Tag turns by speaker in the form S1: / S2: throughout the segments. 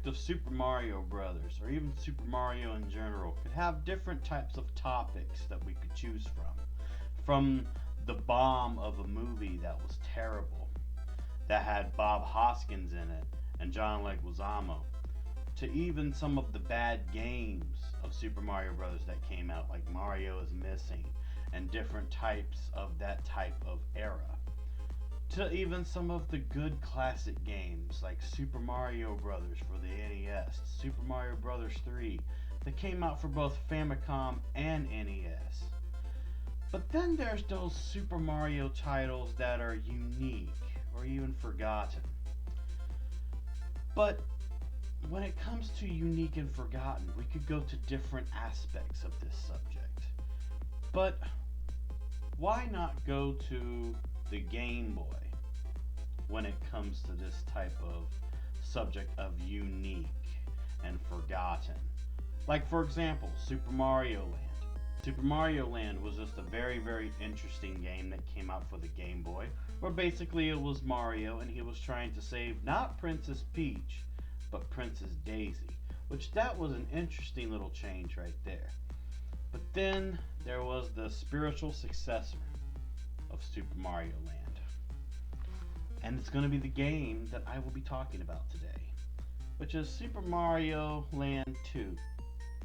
S1: subject of Super Mario Brothers, or even Super Mario in general, could have different types of topics that we could choose from. From the bomb of a movie that was terrible, that had Bob Hoskins in it and John Leguizamo, to even some of the bad games of Super Mario Brothers that came out, like Mario is Missing, and different types of that type of era, to even some of the good classic games like Super Mario Brothers for the NES, Super Mario Brothers 3, that came out for both Famicom and NES. But then there's those Super Mario titles that are unique or even forgotten. But when it comes to unique and forgotten, we could go to different aspects of this subject. But why not go to the Game Boy when it comes to this type of subject of unique and forgotten? Like, for example, Super Mario Land. Super Mario Land was just a very, very interesting game that came out for the Game Boy, where basically it was Mario and he was trying to save not Princess Peach, but Princess Daisy, which that was an interesting little change right there. But then there was the spiritual successor of Super Mario Land, and it's going to be the game that I will be talking about today, which is Super Mario Land 2,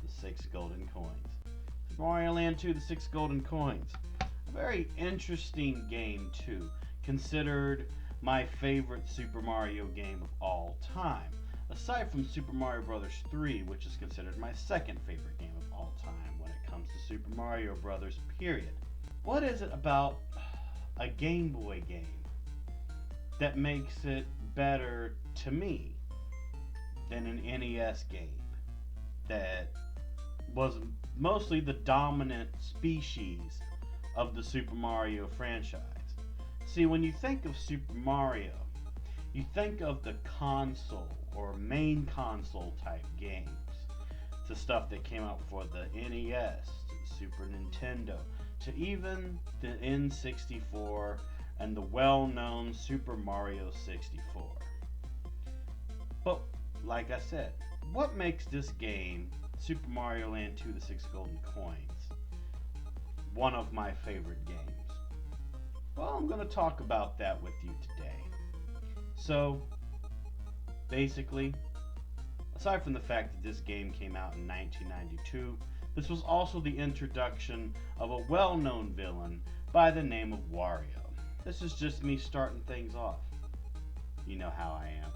S1: the 6 Golden Coins. Super Mario Land 2, the 6 Golden Coins. A very interesting game too, considered my favorite Super Mario game of all time. Aside from Super Mario Bros. 3, which is considered my second favorite game of all time when it comes to Super Mario Bros. Period. What is it about a Game Boy game that makes it better to me than an NES game that was mostly the dominant species of the Super Mario franchise? See, when you think of Super Mario, you think of the console or main console type games. To stuff that came out for the NES, to the Super Nintendo, to even the N64 and the well-known Super Mario 64. But like I said, what makes this game, Super Mario Land 2, the 6 Golden Coins, one of my favorite games? Well, I'm going to talk about that with you today. So, basically, aside from the fact that this game came out in 1992, this was also the introduction of a well-known villain by the name of Wario. This is just me starting things off. You know how I am.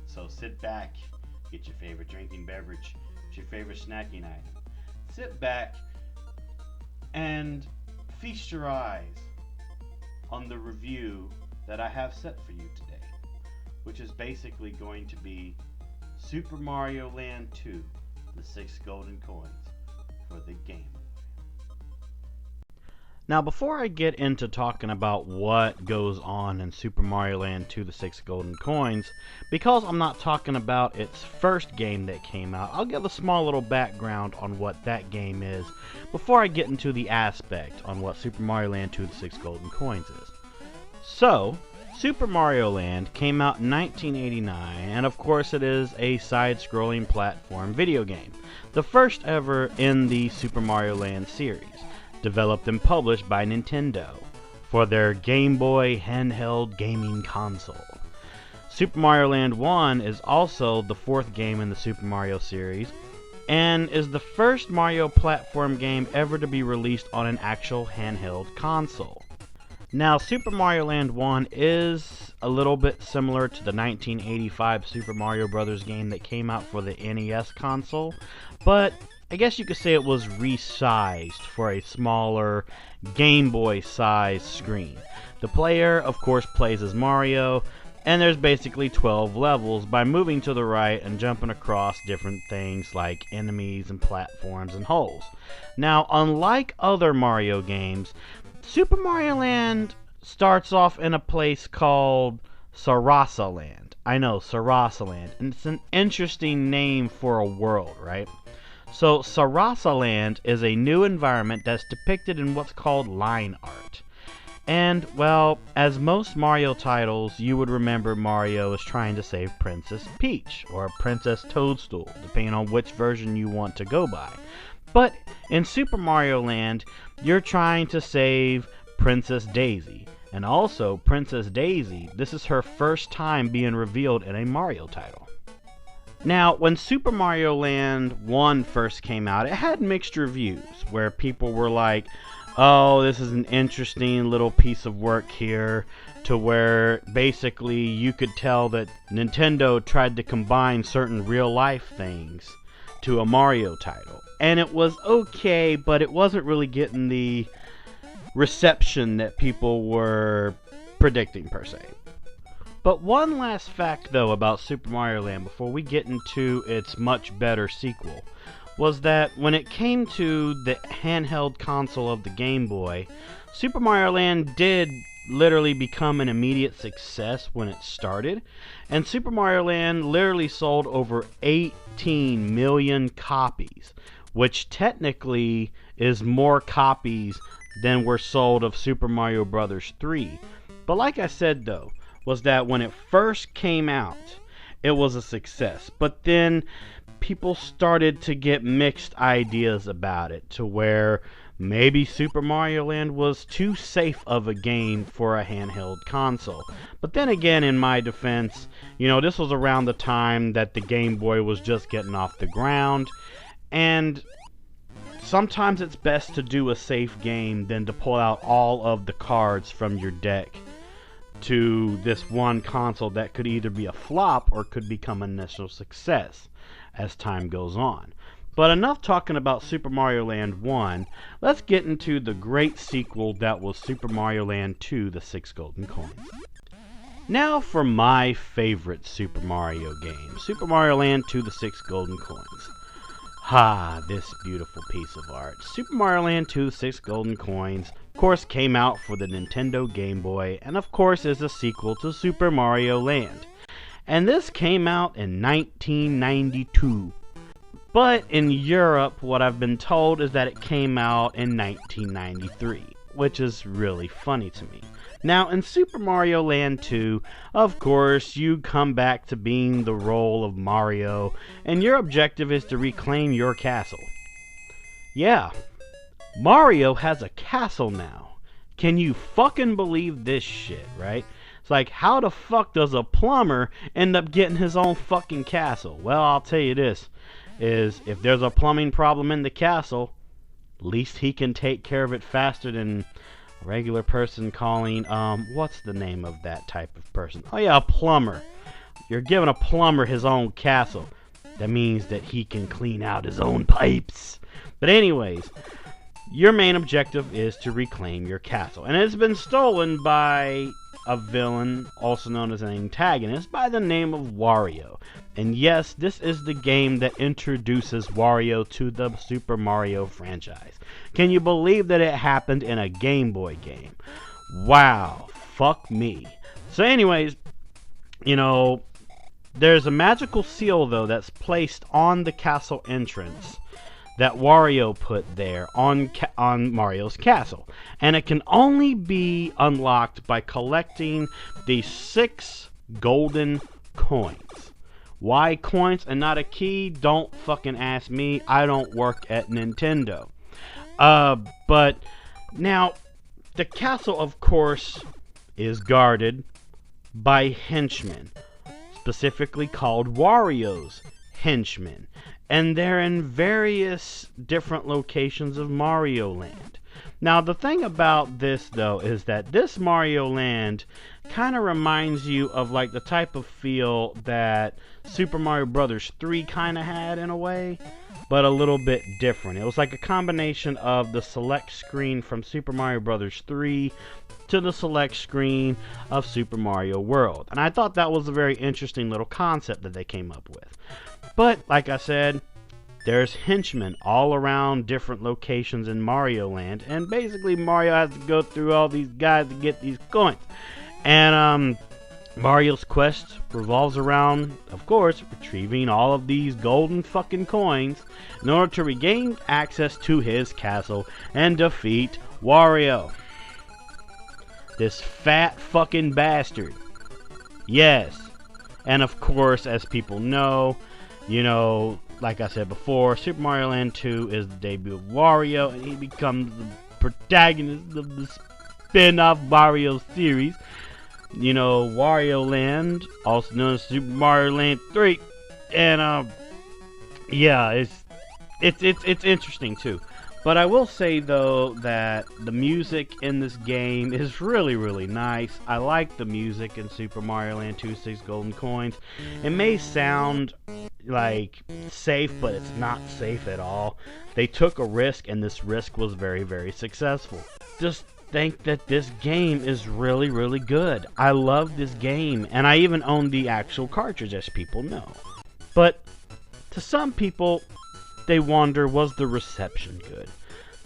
S1: So sit back, get your favorite drinking beverage, get your favorite snacking item. Sit back and feast your eyes on the review that I have set for you today, which is basically going to be Super Mario Land 2, the 6 Golden Coins for the Game Boy. Now, before I get into talking about what goes on in Super Mario Land 2, the 6 Golden Coins, because I'm not talking about its first game that came out, I'll give a small little background on what that game is before I get into the aspect on what Super Mario Land 2, the 6 Golden Coins is. So, Super Mario Land came out in 1989, and of course it is a side-scrolling platform video game, the first ever in the Super Mario Land series, developed and published by Nintendo for their Game Boy handheld gaming console. Super Mario Land 1 is also the fourth game in the Super Mario series, and is the first Mario platform game ever to be released on an actual handheld console. Now, Super Mario Land 1 is a little bit similar to the 1985 Super Mario Bros. Game that came out for the NES console, but I guess you could say it was resized for a smaller Game Boy size screen. The player, of course, plays as Mario, and there's basically 12 levels by moving to the right and jumping across different things like enemies and platforms and holes. Now, unlike other Mario games, Super Mario Land starts off in a place called Sarasa Land. I know, Sarasa Land, and it's an interesting name for a world, right? So, Sarasa Land is a new environment that's depicted in what's called line art.
S2: And, well, as most Mario titles, you would remember Mario is trying to save Princess Peach, or Princess Toadstool, depending on which version you want to go by. But in Super Mario Land, you're trying to save Princess Daisy. And also, Princess Daisy, this is her first time being revealed in a Mario title. Now, when Super Mario Land 1 first came out, it had mixed reviews, where people were like, oh, this is an interesting little piece of work here, to where basically you could tell that Nintendo tried to combine certain real-life things to a Mario title. And it was okay, but it wasn't really getting the reception that people were predicting, per se. But one last fact, though, about Super Mario Land before we get into its much better sequel, was that when it came to the handheld console of the Game Boy, Super Mario Land did literally become an immediate success when it started, and Super Mario Land literally sold over 18 million copies, which technically is more copies than were sold of Super Mario Bros. 3. But like I said, though, was that when it first came out, it was a success. But then people started to get mixed ideas about it, to where maybe Super Mario Land was too safe of a game for a handheld console. But then again, in my defense, this was around the time that the Game Boy was just getting off the ground, and sometimes it's best to do a safe game than to pull out all of the cards from your deck to this one console that could either be a flop or could become an initial success as time goes on. But enough talking about Super Mario Land 1, let's get into the great sequel that was Super Mario Land 2, The 6 Golden Coins. Now for my favorite Super Mario game, Super Mario Land 2, The 6 Golden Coins. Ha, this beautiful piece of art. Super Mario Land 2, 6 Golden Coins, of course, came out for the Nintendo Game Boy, and of course is a sequel to Super Mario Land. And this came out in 1992. But in Europe, what I've been told is that it came out in 1993, which is really funny to me. Now, in Super Mario Land 2, of course, you come back to being the role of Mario, and your objective is to reclaim your castle. Yeah, Mario has a castle now. Can you fucking believe this shit, right? It's like, how the fuck does a plumber end up getting his own fucking castle? Well, I'll tell you this, is if there's a plumbing problem in the castle, at least he can take care of it faster than regular person calling, what's the name of that type of person? Oh yeah, a plumber. You're giving a plumber his own castle. That means that he can clean out his own pipes. But anyways, your main objective is to reclaim your castle. And it's been stolen by a villain, also known as an antagonist, by the name of Wario. And yes, this is the game that introduces Wario to the Super Mario franchise. Can you believe that it happened in a Game Boy game? Wow, fuck me. So anyways, there's a magical seal, though, that's placed on the castle entrance that Wario put there on Mario's castle. And it can only be unlocked by collecting the 6 golden coins. Why coins and not a key? Don't fucking ask me. I don't work at Nintendo. But now, the castle, of course, is guarded by henchmen, specifically called Wario's henchmen. And they're in various different locations of Mario Land. Now, the thing about this, though, is that this Mario Land kind of reminds you of like the type of feel that Super Mario Bros. 3 kind of had in a way, but a little bit different. It was like a combination of the select screen from Super Mario Bros. 3 to the select screen of Super Mario World. And I thought that was a very interesting little concept that they came up with. But, like I said, there's henchmen all around different locations in Mario Land, and basically Mario has to go through all these guys to get these coins. And Mario's quest revolves around, of course, retrieving all of these golden fucking coins in order to regain access to his castle and defeat Wario. This fat fucking bastard. Yes. And of course, as people know, like I said before, Super Mario Land 2 is the debut of Wario, and he becomes the protagonist of the spin-off Mario series. Wario Land, also known as Super Mario Land 3. And yeah, it's interesting too. But I will say though that the music in this game is really, really nice. I like the music in Super Mario Land 2 6 Golden Coins. It may sound like safe, but it's not safe at all. They took a risk, and this risk was very, very successful. Just think that this game is really, really good. I love this game, and I even own the actual cartridge, as people know. But to some people, they wonder, was the reception good?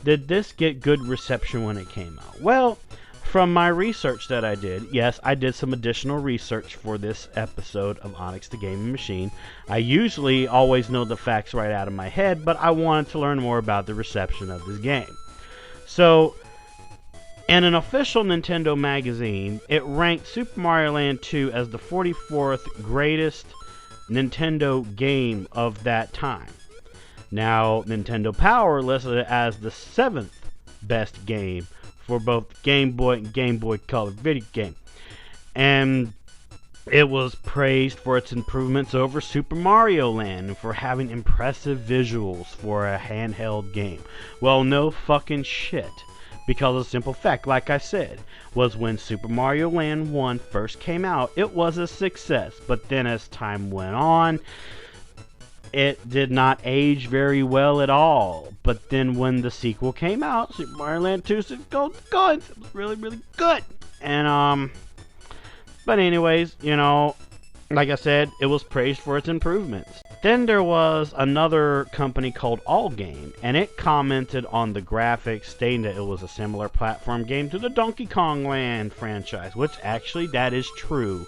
S2: Did this get good reception when it came out? Well, from my research that I did, yes, I did some additional research for this episode of Onyx The Gaming Machine. I usually always know the facts right out of my head, but I wanted to learn more about the reception of this game. So, in an official Nintendo magazine, it ranked Super Mario Land 2 as the 44th greatest Nintendo game of that time. Now, Nintendo Power listed it as the 7th best game for both Game Boy and Game Boy Color video game. And it was praised for its improvements over Super Mario Land and for having impressive visuals for a handheld game. Well, no fucking shit. Because of the simple fact, like I said, was when Super Mario Land 1 first came out, it was a success. But then as time went on, it did not age very well at all. But then when the sequel came out, Super Mario Land 2 6 Golden Coins, it was really, really good. And, but anyways, like I said, it was praised for its improvements. Then there was another company called Allgame, and it commented on the graphics, stating that it was a similar platform game to the Donkey Kong Land franchise, which actually that is true.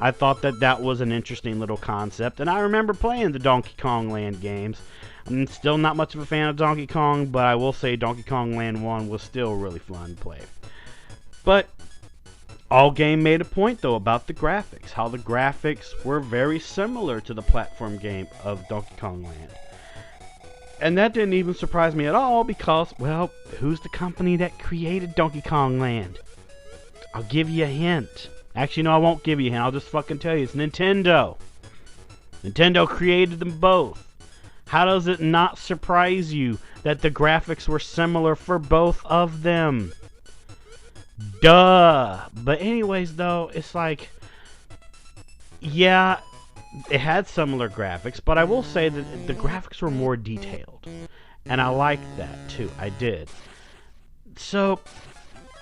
S2: I thought that was an interesting little concept, and I remember playing the Donkey Kong Land games. I'm still not much of a fan of Donkey Kong, but I will say Donkey Kong Land 1 was still really fun to play. But Allgame made a point though about the graphics, how the graphics were very similar to the platform game of Donkey Kong Land. And that didn't even surprise me at all because, well, who's the company that created Donkey Kong Land? I'll give you a hint. Actually, no, I won't give you a hint. I'll just fucking tell you. It's Nintendo. Nintendo created them both. How does it not surprise you that the graphics were similar for both of them? Duh. But anyways, though, it's like, yeah, it had similar graphics, but I will say that the graphics were more detailed. And I liked that, too. I did. So,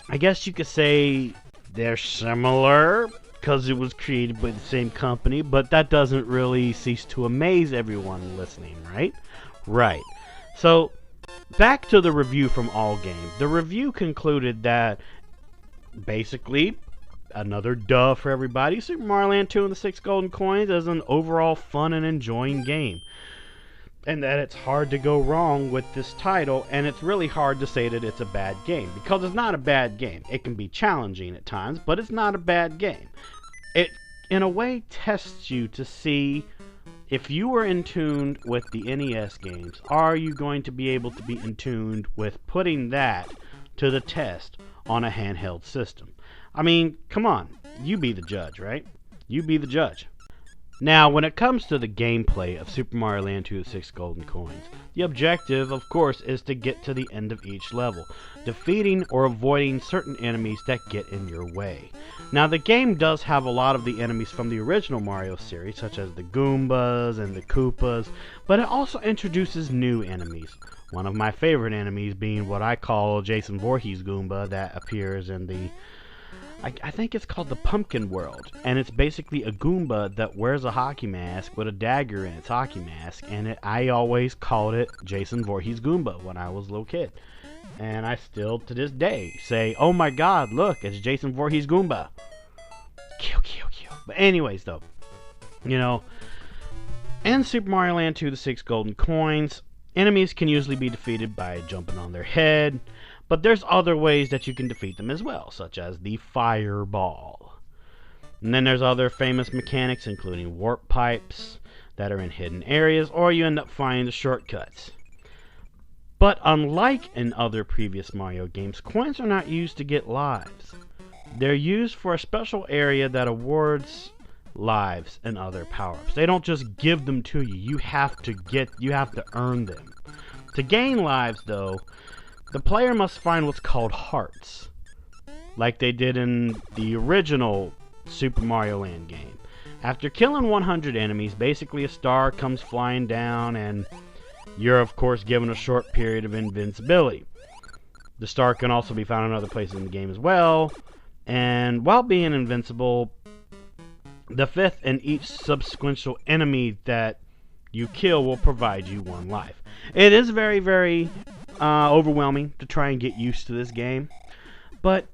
S2: I guess you could say they're similar because it was created by the same company, but that doesn't really cease to amaze everyone listening, right? Right. So, back to the review from Allgame. The review concluded that, basically, another duh for everybody, Super Mario Land 2 and the 6 Golden Coins is an overall fun and enjoying game. And that it's hard to go wrong with this title, and it's really hard to say that it's a bad game, because it's not a bad game. It can be challenging at times, but it's not a bad game. It, in a way, tests you to see if you are in tune with the NES games, are you going to be able to be in tune with putting that to the test on a handheld system? I mean, come on, you be the judge, right? You be the judge. Now, when it comes to the gameplay of Super Mario Land 2 6 Golden Coins, the objective, of course, is to get to the end of each level, defeating or avoiding certain enemies that get in your way. Now, the game does have a lot of the enemies from the original Mario series, such as the Goombas and the Koopas, but it also introduces new enemies. One of my favorite enemies being what I call Jason Voorhees Goomba that appears in the I think it's called the Pumpkin World, and it's basically a Goomba that wears a hockey mask with a dagger in its hockey mask, and I always called it Jason Voorhees Goomba when I was a little kid. And I still, to this day, say, oh my god, look, it's Jason Voorhees Goomba. Kill, kill, kill. But anyways, though, in Super Mario Land 2 the 6 Golden Coins, enemies can usually be defeated by jumping on their head, But there's other ways that you can defeat them as well, such as the fireball. And then there's other famous mechanics, including warp pipes that are in hidden areas, or you end up finding the shortcuts. But unlike in other previous Mario games, coins are not used to get lives. They're used for a special area that awards lives and other power-ups. They don't just give them to you. You have to earn them. To gain lives, though, the player must find what's called hearts, like they did in the original Super Mario Land game. After killing 100 enemies, basically a star comes flying down, and you're of course given a short period of invincibility. The star can also be found in other places in the game as well, and while being invincible, the fifth and each subsequent enemy that you kill will provide you one life. It is very, very overwhelming to try and get used to this game, but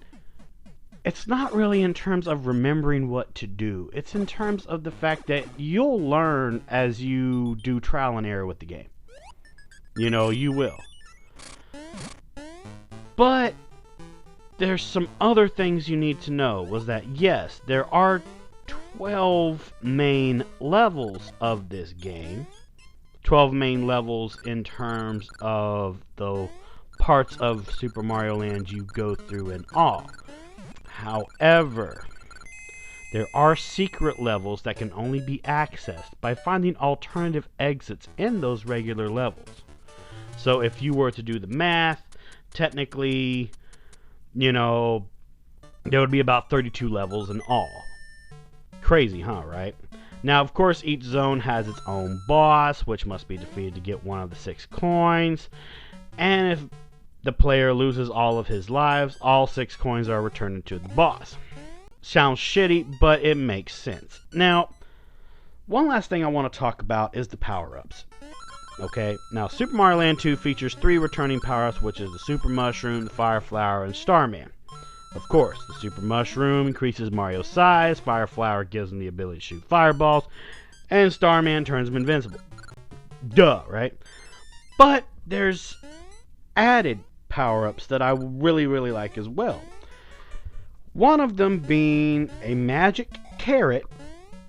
S2: it's not really in terms of remembering what to do. It's in terms of the fact that you'll learn as you do trial and error with the game. You know, you will. But there's some other things you need to know. Was that yes, there are 12 main levels of this game. 12 main levels in terms of the parts of Super Mario Land you go through in all. However, there are secret levels that can only be accessed by finding alternative exits in those regular levels. So if you were to do the math, technically, you know, there would be about 32 levels in all. Crazy, huh, right? Now, of course, each zone has its own boss, which must be defeated to get one of the 6 coins. And if the player loses all of his lives, all 6 coins are returned to the boss. Sounds shitty, but it makes sense. Now, one last thing I want to talk about is the power-ups. Okay, now Super Mario Land 2 features 3 returning power-ups, which is the Super Mushroom, the Fire Flower, and Starman. Of course, the Super Mushroom increases Mario's size, Fire Flower gives him the ability to shoot fireballs, and Starman turns him invincible. Duh, right? But there's added power-ups that I really, really like as well. One of them being a magic carrot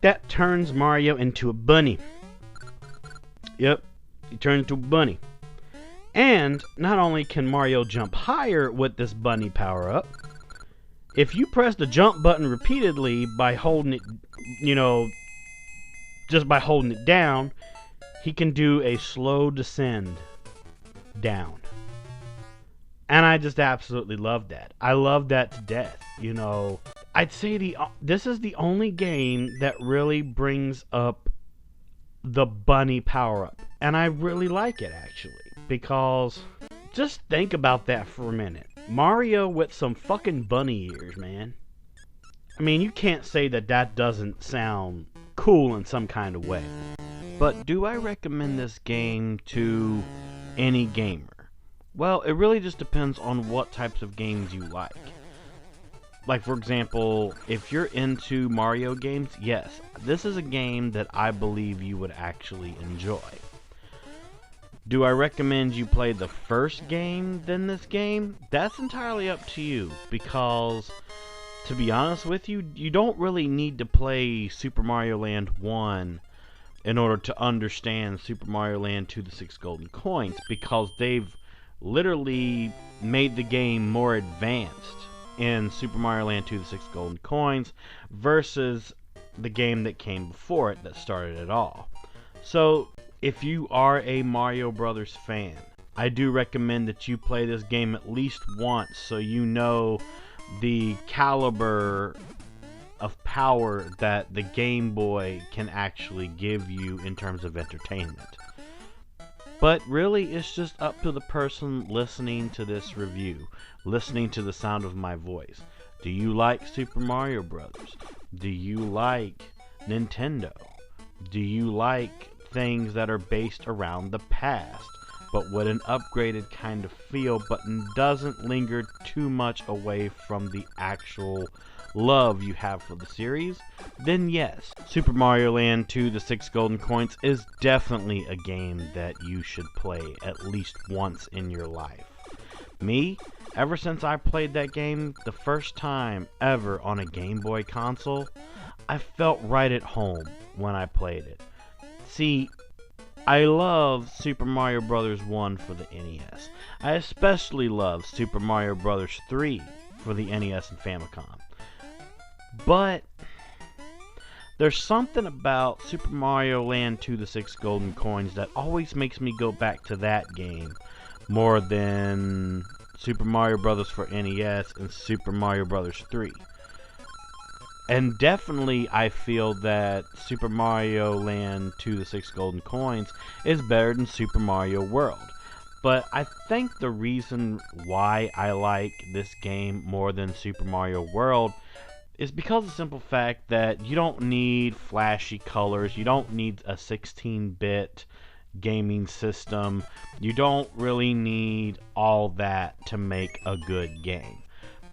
S2: that turns Mario into a bunny. Yep, he turns into a bunny. And not only can Mario jump higher with this bunny power-up, if you press the jump button repeatedly by holding it, you know, just by holding it down, he can do a slow descend down. And I just absolutely love that. I love that to death. You know, I'd say this is the only game that really brings up the bunny power-up. And I really like it, actually. Because just think about that for a minute. Mario with some fucking bunny ears, man. I mean, you can't say that that doesn't sound cool in some kind of way. But do I recommend this game to any gamer? Well, it really just depends on what types of games you like. Like, for example, if you're into Mario games, yes, this is a game that I believe you would actually enjoy. Do I recommend you play the first game than this game? That's entirely up to you, because, to be honest with you, you don't really need to play Super Mario Land 1 in order to understand Super Mario Land 2: The 6 Golden Coins, because they've literally made the game more advanced in Super Mario Land 2: The 6 Golden Coins versus the game that came before it that started it all. So, if you are a Mario Brothers fan, I do recommend that you play this game at least once so you know the caliber of power that the Game Boy can actually give you in terms of entertainment. But really, it's just up to the person listening to this review, listening to the sound of my voice. Do you like Super Mario Brothers? Do you like Nintendo? Do you like things that are based around the past, but with an upgraded kind of feel, but doesn't linger too much away from the actual love you have for the series? Then yes, Super Mario Land 2: The 6 Golden Coins is definitely a game that you should play at least once in your life. Me, Ever since I played that game the first time ever on a Game Boy console, I felt right at home when I played it. See, I love Super Mario Bros. 1 for the NES. I especially love Super Mario Bros. 3 for the NES and Famicom. But there's something about Super Mario Land 2: The Six Golden Coins that always makes me go back to that game more than Super Mario Bros. For NES and Super Mario Bros. 3. And definitely I feel that Super Mario Land 2: The Six Golden Coins is better than Super Mario World. But I think the reason why I like this game more than Super Mario World is because of the simple fact that you don't need flashy colors, you don't need a 16-bit gaming system, you don't really need all that to make a good game.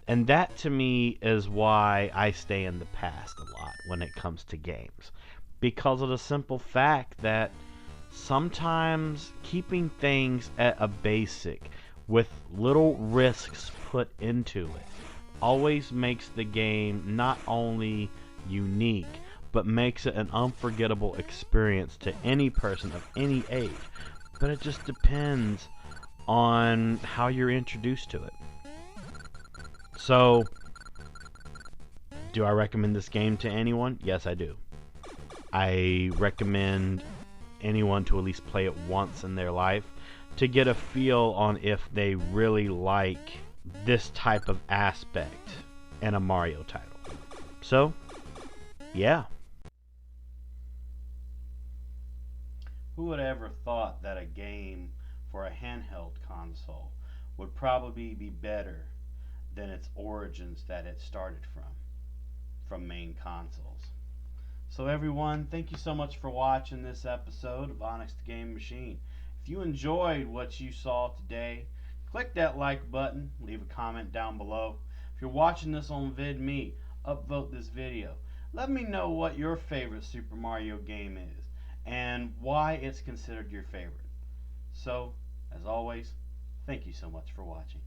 S2: And that to me is why I stay in the past a lot when it comes to games. Because of the simple fact that sometimes keeping things at a basic with little risks put into it always makes the game not only unique, but makes it an unforgettable experience to any person of any age. But it just depends on how you're introduced to it. So, do I recommend this game to anyone? Yes, I do. I recommend anyone to at least play it once in their life to get a feel on if they really like this type of aspect in a Mario title. So, yeah.
S1: Who would have ever thought that a game for a handheld console would probably be better than its origins that it started from main consoles? So everyone, thank you so much for watching this episode of Onyx The Gaming Machine. If you enjoyed what you saw today, click that like button, leave a comment down below. If you're watching this on VidMe, upvote this video. Let me know what your favorite Super Mario game is and why it's considered your favorite. So, as always, thank you so much for watching.